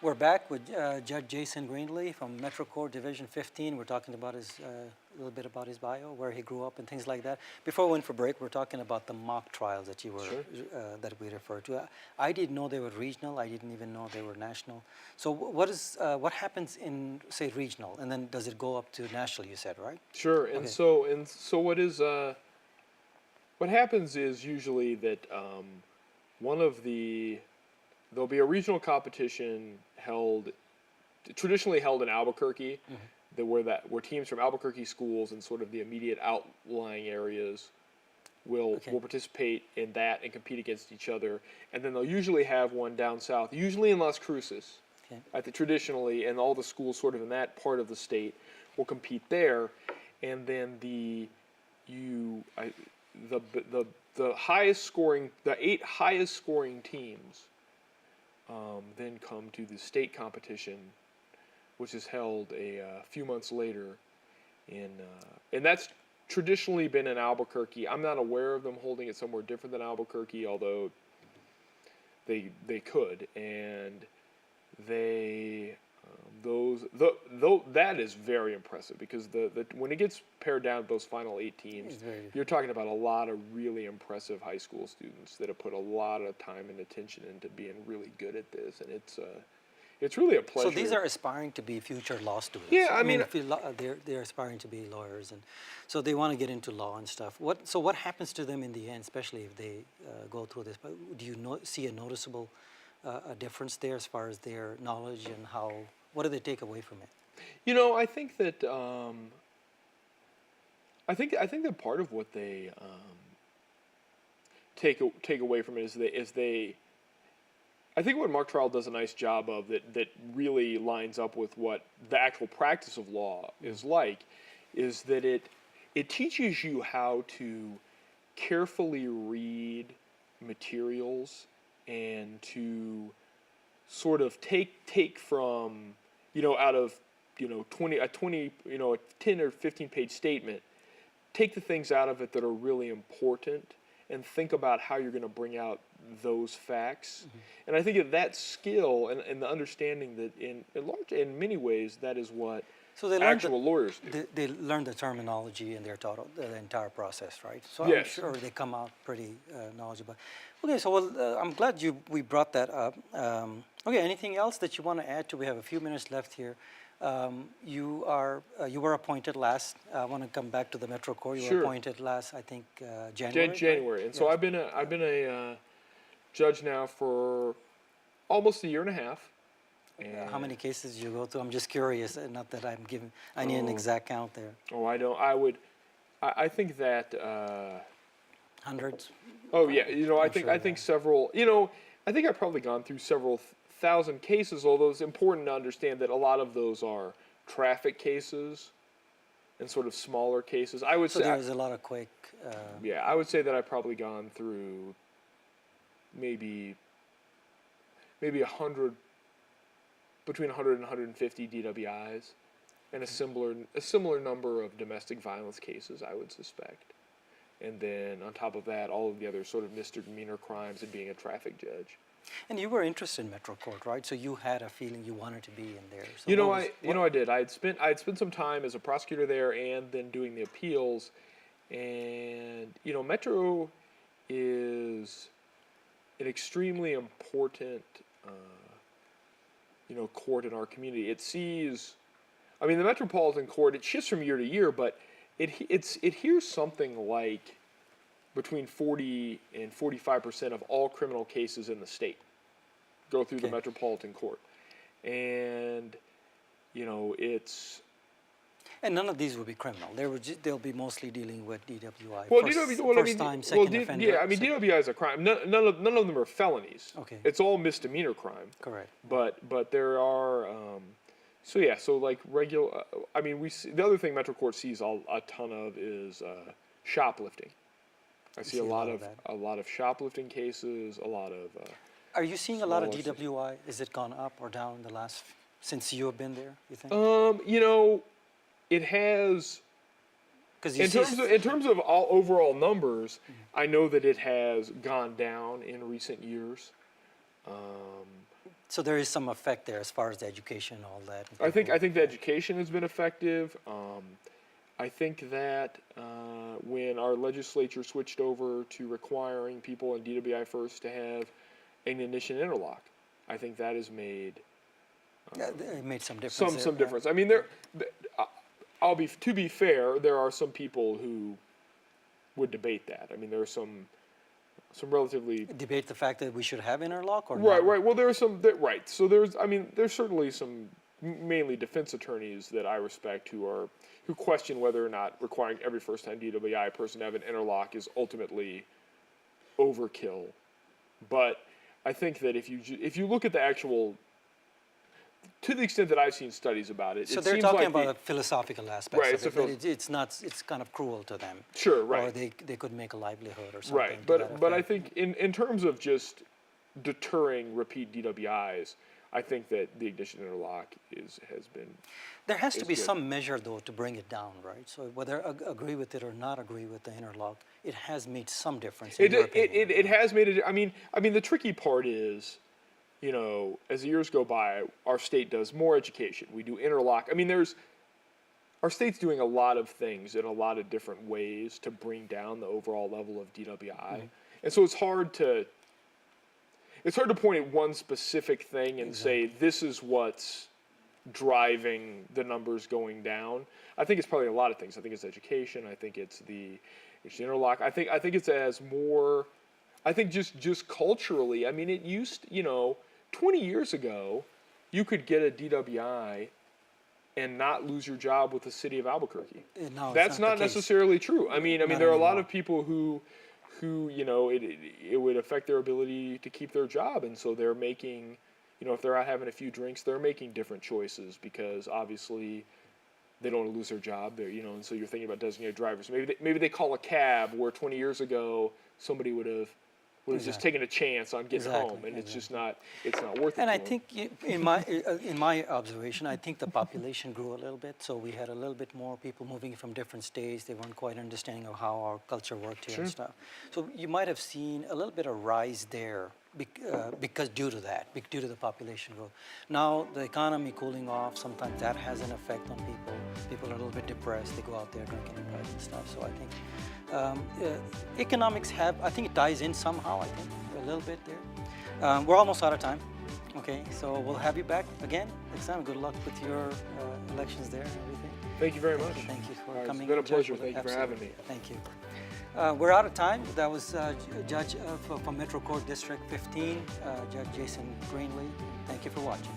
We're back with Judge Jason Greenlee from Metro Court Division 15. We're talking about a little bit about his bio, where he grew up and things like that. Before we went for break, we're talking about the mock trials that you were Sure. that we referred to. I didn't know they were regional. I didn't even know they were national. So what happens in, say, regional, and then does it go up to national? You said, right? Sure. And Okay. so what happens is usually that one of there'll be a regional competition traditionally held in Albuquerque, where teams from Albuquerque schools and sort of the immediate outlying areas will participate in that and compete against each other. And then they'll usually have one down south, usually in Las Cruces, traditionally, and all the schools sort of in that part of the state will compete there. And then the 8 highest scoring teams then come to the state competition, which is held a few months later, and that's traditionally been in Albuquerque. I'm not aware of them holding it somewhere different than Albuquerque, although they could, and that is very impressive because when it gets pared down to those final 8 teams, you're talking about a lot of really impressive high school students that have put a lot of time and attention into being really good at this, and it's really a pleasure. So these are aspiring to be future law students. Yeah, I mean they're aspiring to be lawyers, and so they want to get into law and stuff. What happens to them in the end, especially if they go through this? But do you see a noticeable a difference there as far as their knowledge and what do they take away from it? You know, I think that I think that part of what they take away from it is they. I think what mock trial does a nice job of that really lines up with what the actual practice of law is like, is that it teaches you how to carefully read materials and to sort of take from, out of, 10 or 15 page statement, take the things out of it that are really important and think about how you're going to bring out those facts. And I think that skill and the understanding that in many ways that is what actual lawyers do. They learn the terminology and they're taught the entire process, right? So yes. I'm sure they come out pretty knowledgeable. Okay, so I'm glad we brought that up. Okay, anything else that you want to add to? We have a few minutes left here. You were appointed last. I want to come back to the Metro Court. You were appointed last, I think, January. January, right? And so I've been a judge now for almost a year and a half. And how many cases did you go through? I'm just curious. Not that I need an exact count there. Oh, I don't. I think that. Hundreds. Oh yeah, I think several. I think I've probably gone through several thousand cases. Although it's important to understand that a lot of those are traffic cases and sort of smaller cases. I would say there's a lot of quick. Yeah, I would say that I've probably gone through maybe 100, between 100 and 150 DWIs, and a similar number of domestic violence cases, I would suspect. And then on top of that, all of the other sort of misdemeanor crimes and being a traffic judge. And you were interested in Metro Court, right? So you had a feeling you wanted to be in there. So I did. I'd spent some time as a prosecutor there and then doing the appeals, and Metro is an extremely important court in our community. It sees, the Metropolitan Court, it shifts from year to year, but it hears something like between 40 and 45% of all criminal cases in the state go through the Metropolitan Court. And, it's... And none of these will be criminal. They'll be mostly dealing with DWI. First time, second offender. Yeah, DWI is a crime. None of them are felonies. Okay. It's all misdemeanor crime. Correct. But there are... regular... the other thing Metro Court sees a ton of is shoplifting. I see a lot of shoplifting cases, a lot of... Are you seeing a lot of DWI? Is it gone up or down since you have been there, you think? It has... In terms of all overall numbers, I know that it has gone down in recent years. So there is some effect there as far as the education and all that. I think the education has been effective. I think that when our legislature switched over to requiring people in DWI first to have an ignition interlock, I think that has made It made some difference. some difference. I mean, to be fair, there are some people who would debate that. I mean, there are some relatively Debate the fact that we should have interlock or right. not? Well, there are some right. So there's certainly some mainly defense attorneys that I respect who question whether or not requiring every first-time DWI person to have an interlock is ultimately overkill. But I think that if you look at the actual, to the extent that I've seen studies about it, So it they're seems talking like about the philosophical aspects Right, of it. That it's not. It's kind of cruel to them. Sure, right. Or they could make a livelihood or something. right. to that But I effect. think in terms of just deterring repeat DWIs, I think that the ignition interlock has been. There has to It's be good. some measure, though, to bring it down, right? So whether agree with it or not agree with the interlock, it has made some difference. In your opinion. It has made it. I mean, the tricky part is, as the years go by, our state does more education. We do interlock. I mean, our state's doing a lot of things in a lot of different ways to bring down the overall level of DWI, and so it's hard to point at one specific thing and say this is what's driving the numbers going down. I think it's probably a lot of things. I think it's education. I think it's the interlock. I think it's as more. I think just culturally. I mean, it used 20 years ago, you could get a DWI and not lose your job with the city of Albuquerque. No, it's That's not not the case. necessarily true. I mean, Not there are a lot anymore. of people who it would affect their ability to keep their job, and so they're making, if they're out having a few drinks, they're making different choices because obviously they don't want to lose their job. They're, and so you're thinking about designated drivers. Maybe they call a cab where 20 years ago somebody would have just taken a chance on getting home, and it's just not worth it. And to I them. think in my observation, I think the population grew a little bit, so we had a little bit more people moving from different states. They weren't quite understanding of how our culture worked here and stuff. So you might have seen a little bit of rise there because due to the population growth. Now the economy cooling off, sometimes that has an effect on people. People are a little bit depressed. They go out there drinking and driving and stuff. So I think economics I think it ties in somehow, I think, a little bit there. We're almost out of time. Okay, so we'll have you back again next time. Good luck with your elections there and everything. Thank you very much. Thank you for All right, coming. It's been a Judge. pleasure. Thank you for having me. Thank you. We're out of time. That was Judge from Metro Court District 15, Judge Jason Greenlee. Thank you for watching.